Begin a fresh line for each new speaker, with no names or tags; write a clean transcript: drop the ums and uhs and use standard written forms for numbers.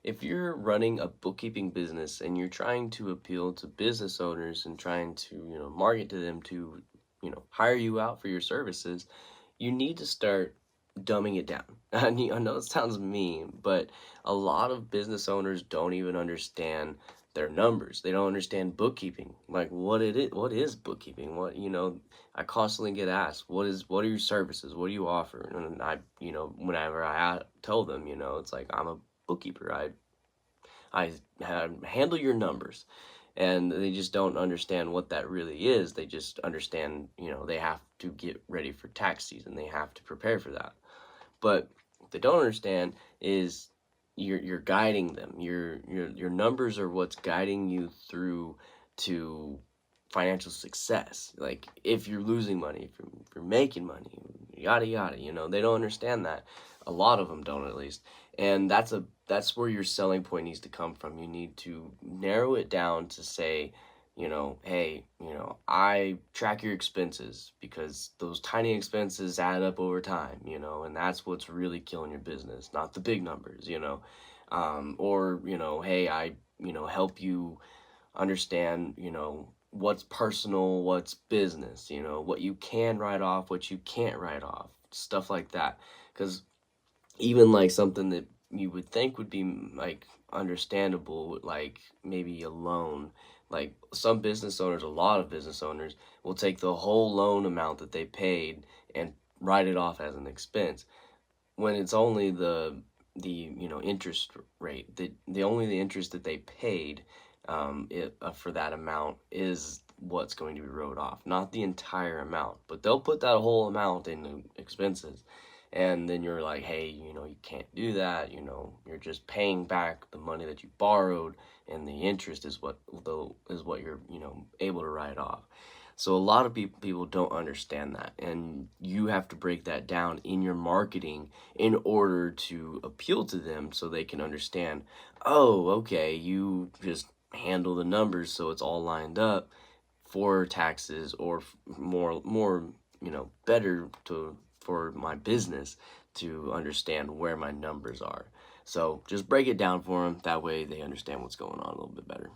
if you're running a bookkeeping business and you're trying to appeal to business owners and trying to, market to them to, hire you out for your services, you need to start dumbing it down. I know it sounds mean, but a lot of business owners don't even understand their numbers. They don't understand bookkeeping. Like what is bookkeeping? I constantly get asked, what are your services? What do you offer? And whenever tell them, it's like I'm a bookkeeper. I handle your numbers, and they just don't understand what that really is. They just understand, they have to get ready for tax season. They have to prepare for that. But what they don't understand is you're guiding them. Your numbers are what's guiding you through to financial success. Like if you're losing money, if you're making money, yada yada. They don't understand that. A lot of them don't, at least. And that's where your selling point needs to come from. You need to narrow it down to say, hey, I track your expenses because those tiny expenses add up over time, and that's what's really killing your business, not the big numbers, or, hey, I, help you understand, what's personal, what's business, what you can write off, what you can't write off, stuff like that. Because even like something that you would think would be like understandable, like maybe a loan, like some business owners, a lot of business owners will take the whole loan amount that they paid and write it off as an expense when it's only the interest rate, the interest that they paid for that amount is what's going to be wrote off, not the entire amount. But they'll put that whole amount in the expenses, and then you're like, hey, you can't do that. You're just paying back the money that you borrowed, and the interest is what you're able to write off. So a lot of people don't understand that, and you have to break that down in your marketing in order to appeal to them so they can understand, oh, okay, you just handle the numbers so it's all lined up for taxes, or more better to for my business to understand where my numbers are. So just break it down for them, that way they understand what's going on a little bit better.